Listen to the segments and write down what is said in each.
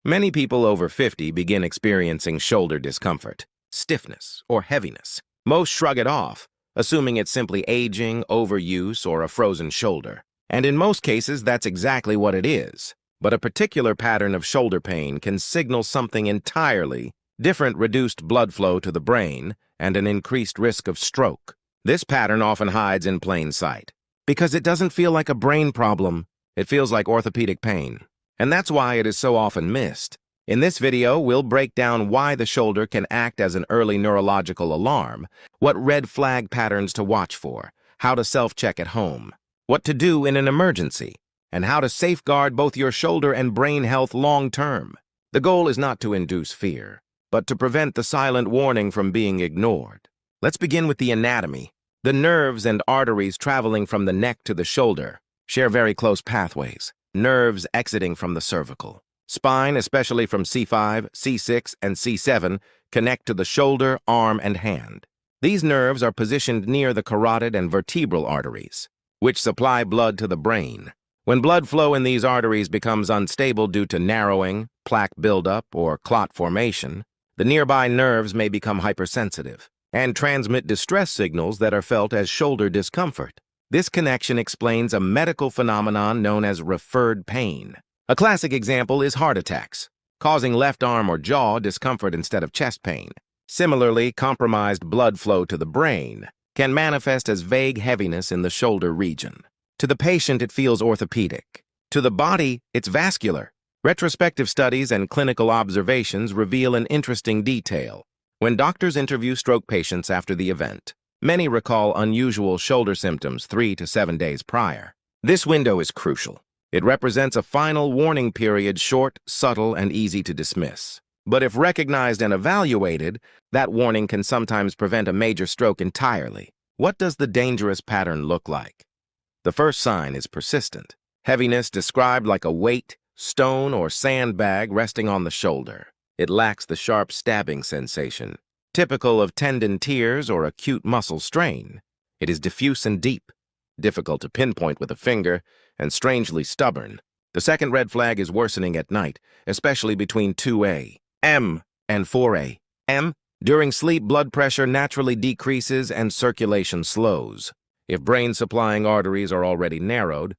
Many people over 50 begin experiencing shoulder discomfort, stiffness, or heaviness. Most shrug it off, assuming it's simply aging, overuse, or a frozen shoulder. And in most cases, that's exactly what it is. But a particular pattern of shoulder pain can signal something entirely different: reduced blood flow to the brain and an increased risk of stroke. This pattern often hides in plain sight. Because it doesn't feel like a brain problem, it feels like orthopedic pain. And that's why it is so often missed. In this video, we'll break down why the shoulder can act as an early neurological alarm, what red flag patterns to watch for, how to self-check at home, what to do in an emergency, and how to safeguard both your shoulder and brain health long-term. The goal is not to induce fear, but to prevent the silent warning from being ignored. Let's begin with the anatomy. The nerves and arteries traveling from the neck to the shoulder share very close pathways. Nerves exiting from the cervical spine, especially from C5, C6, and C7, connect to the shoulder, arm, and hand. These nerves are positioned near the carotid and vertebral arteries, which supply blood to the brain. When blood flow in these arteries becomes unstable due to narrowing, plaque buildup, or clot formation, the nearby nerves may become hypersensitive and transmit distress signals that are felt as shoulder discomfort. This connection explains a medical phenomenon known as referred pain. A classic example is heart attacks, causing left arm or jaw discomfort instead of chest pain. Similarly, compromised blood flow to the brain can manifest as vague heaviness in the shoulder region. To the patient, it feels orthopedic. To the body, it's vascular. Retrospective studies and clinical observations reveal an interesting detail. When doctors interview stroke patients after the event, many recall unusual shoulder symptoms 3 to 7 days prior. This window is crucial. It represents a final warning period, short, subtle, and easy to dismiss. But if recognized and evaluated, that warning can sometimes prevent a major stroke entirely. What does the dangerous pattern look like? The first sign is persistent. Heaviness described like a weight, stone, or sandbag resting on the shoulder. It lacks the sharp stabbing sensation, typical of tendon tears or acute muscle strain. It is diffuse and deep, difficult to pinpoint with a finger, and strangely stubborn. The second red flag is worsening at night, especially between 2 a.m. and 4 a.m. During sleep, blood pressure naturally decreases and circulation slows. If brain-supplying arteries are already narrowed,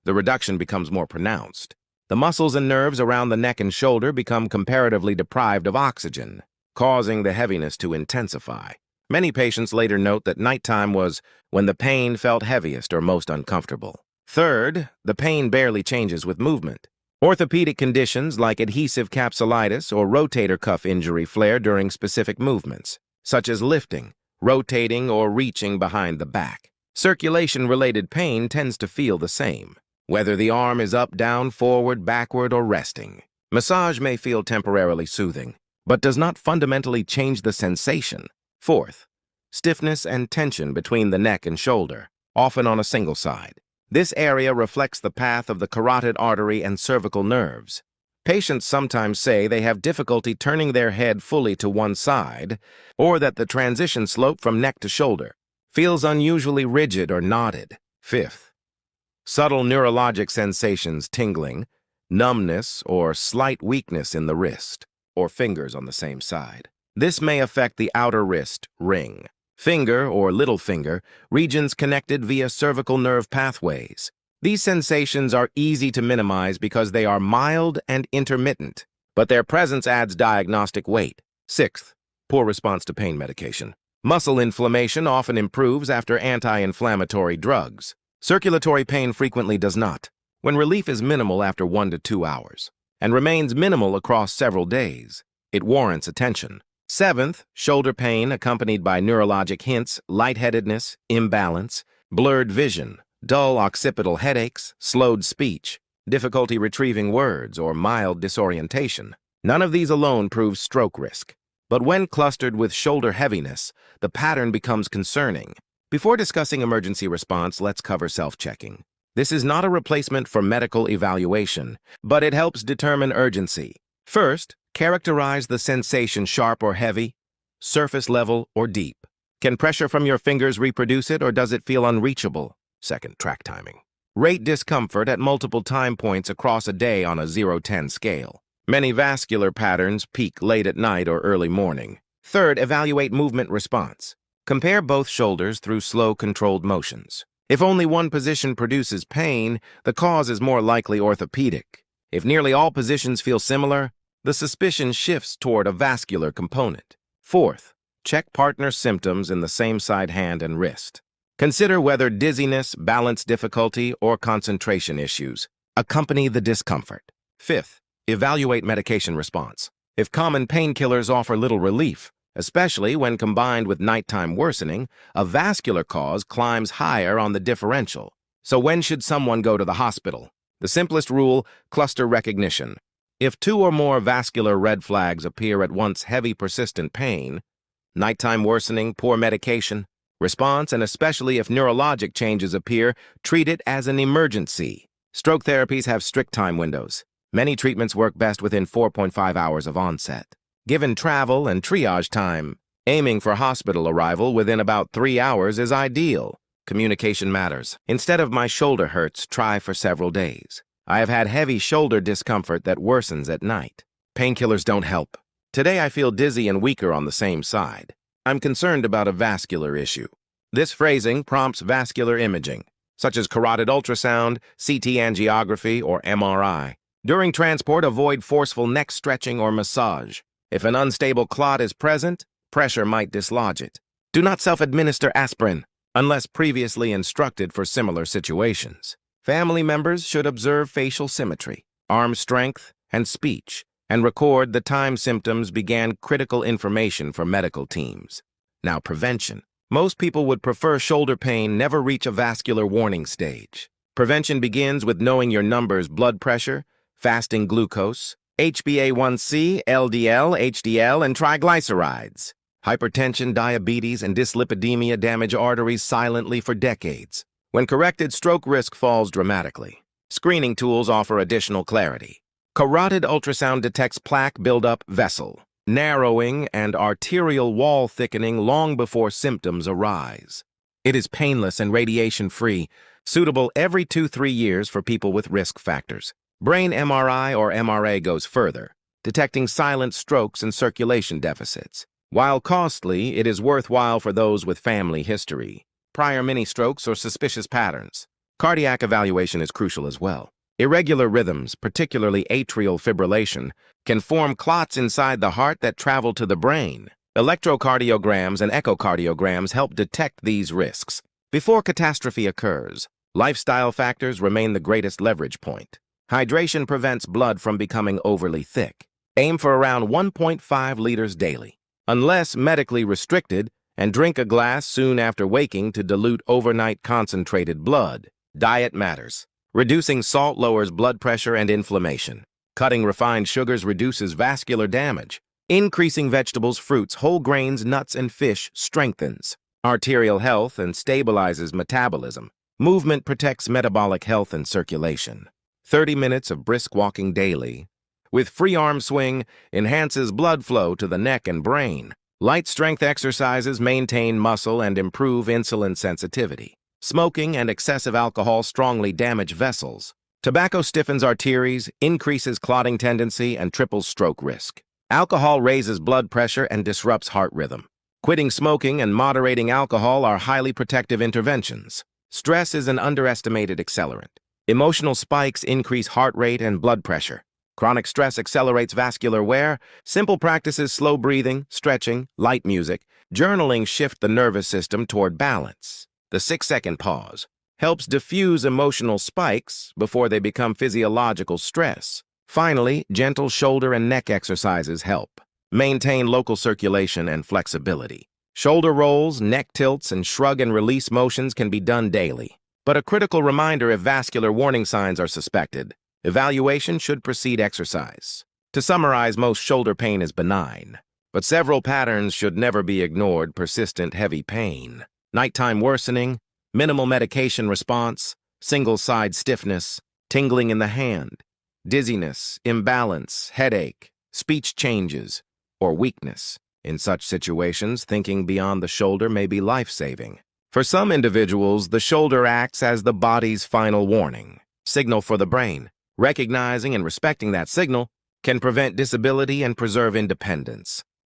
the reduction becomes more pronounced. The muscles and nerves around the neck and shoulder become comparatively deprived of oxygen, causing the heaviness to intensify. Many patients later note that nighttime was when the pain felt heaviest or most uncomfortable. Third, the pain barely changes with movement. Orthopedic conditions like adhesive capsulitis or rotator cuff injury flare during specific movements, such as lifting, rotating, or reaching behind the back. Circulation-related pain tends to feel the same, whether the arm is up, down, forward, backward, or resting. Massage may feel temporarily soothing, but does not fundamentally change the sensation. Fourth, stiffness and tension between the neck and shoulder, often on a single side. This area reflects the path of the carotid artery and cervical nerves. Patients sometimes say they have difficulty turning their head fully to one side, or that the transition slope from neck to shoulder feels unusually rigid or knotted. Fifth, subtle neurologic sensations: tingling, numbness, or slight weakness in the wrist or fingers on the same side. This may affect the outer wrist, ring, finger, or little finger, regions connected via cervical nerve pathways. These sensations are easy to minimize because they are mild and intermittent, but their presence adds diagnostic weight. Sixth, poor response to pain medication. Muscle inflammation often improves after anti-inflammatory drugs. Circulatory pain frequently does not, when relief is minimal after 1 to 2 hours, and remains minimal across several days. It warrants attention. Seventh, shoulder pain accompanied by neurologic hints: lightheadedness, imbalance, blurred vision, dull occipital headaches, slowed speech, difficulty retrieving words, or mild disorientation. None of these alone proves stroke risk. But when clustered with shoulder heaviness, the pattern becomes concerning. Before discussing emergency response, let's cover self-checking. This is not a replacement for medical evaluation, but it helps determine urgency. First, characterize the sensation: sharp or heavy, surface level or deep. Can pressure from your fingers reproduce it, or does it feel unreachable? Second, track timing. Rate discomfort at multiple time points across a day on a 0-10 scale. Many vascular patterns peak late at night or early morning. Third, evaluate movement response. Compare both shoulders through slow, controlled motions. If only one position produces pain, the cause is more likely orthopedic. If nearly all positions feel similar, the suspicion shifts toward a vascular component. Fourth, check partner symptoms in the same side hand and wrist. Consider whether dizziness, balance difficulty, or concentration issues accompany the discomfort. Fifth, evaluate medication response. If common painkillers offer little relief, especially when combined with nighttime worsening, a vascular cause climbs higher on the differential. So when should someone go to the hospital? The simplest rule, cluster recognition. If two or more vascular red flags appear at once: heavy persistent pain, nighttime worsening, poor medication response, and especially if neurologic changes appear, treat it as an emergency. Stroke therapies have strict time windows. Many treatments work best within 4.5 hours of onset. Given travel and triage time, aiming for hospital arrival within about 3 hours is ideal. Communication matters. Instead of "my shoulder hurts," try "for several days. I have had heavy shoulder discomfort that worsens at night." Painkillers don't help. "Today I feel dizzy and weaker on the same side. I'm concerned about a vascular issue." This phrasing prompts vascular imaging, such as carotid ultrasound, CT angiography, or MRI. During transport, avoid forceful neck stretching or massage. If an unstable clot is present, pressure might dislodge it. Do not self-administer aspirin unless previously instructed for similar situations. Family members should observe facial symmetry, arm strength, and speech, and record the time symptoms began. Critical information for medical teams. Now, prevention. Most people would prefer shoulder pain never reach a vascular warning stage. Prevention begins with knowing your numbers: blood pressure, fasting glucose, HbA1c, LDL, HDL, and triglycerides. Hypertension, diabetes, and dyslipidemia damage arteries silently for decades. When corrected, stroke risk falls dramatically. Screening tools offer additional clarity. Carotid ultrasound detects plaque buildup, vessel narrowing, and arterial wall thickening long before symptoms arise. It is painless and radiation-free, suitable every 2-3 years for people with risk factors. Brain MRI or MRA goes further, detecting silent strokes and circulation deficits. While costly, it is worthwhile for those with family history, prior mini-strokes, or suspicious patterns. Cardiac evaluation is crucial as well. Irregular rhythms, particularly atrial fibrillation, can form clots inside the heart that travel to the brain. Electrocardiograms and echocardiograms help detect these risks. Before catastrophe occurs, lifestyle factors remain the greatest leverage point. Hydration prevents blood from becoming overly thick. Aim for around 1.5 liters daily, unless medically restricted, and drink a glass soon after waking to dilute overnight concentrated blood. Diet matters. Reducing salt lowers blood pressure and inflammation. Cutting refined sugars reduces vascular damage. Increasing vegetables, fruits, whole grains, nuts, and fish strengthens arterial health and stabilizes metabolism. Movement protects metabolic health and circulation. 30 minutes of brisk walking daily, with free arm swing, enhances blood flow to the neck and brain. Light strength exercises maintain muscle and improve insulin sensitivity. Smoking and excessive alcohol strongly damage vessels. Tobacco stiffens arteries, increases clotting tendency, and triples stroke risk. Alcohol raises blood pressure and disrupts heart rhythm. Quitting smoking and moderating alcohol are highly protective interventions. Stress is an underestimated accelerant. Emotional spikes increase heart rate and blood pressure. Chronic stress accelerates vascular wear. Simple practices, slow breathing, stretching, light music, journaling shift the nervous system toward balance. The 6-second pause helps diffuse emotional spikes before they become physiological stress. Finally, gentle shoulder and neck exercises help maintain local circulation and flexibility. Shoulder rolls, neck tilts, and shrug and release motions can be done daily. But a critical reminder if vascular warning signs are suspected. Evaluation should precede exercise. To summarize, most shoulder pain is benign, but several patterns should never be ignored: persistent heavy pain, nighttime worsening, minimal medication response, single-side stiffness, tingling in the hand, dizziness, imbalance, headache, speech changes, or weakness. In such situations, thinking beyond the shoulder may be life-saving. For some individuals, the shoulder acts as the body's final warning signal for the brain. Recognizing and respecting that signal can prevent disability and preserve independence.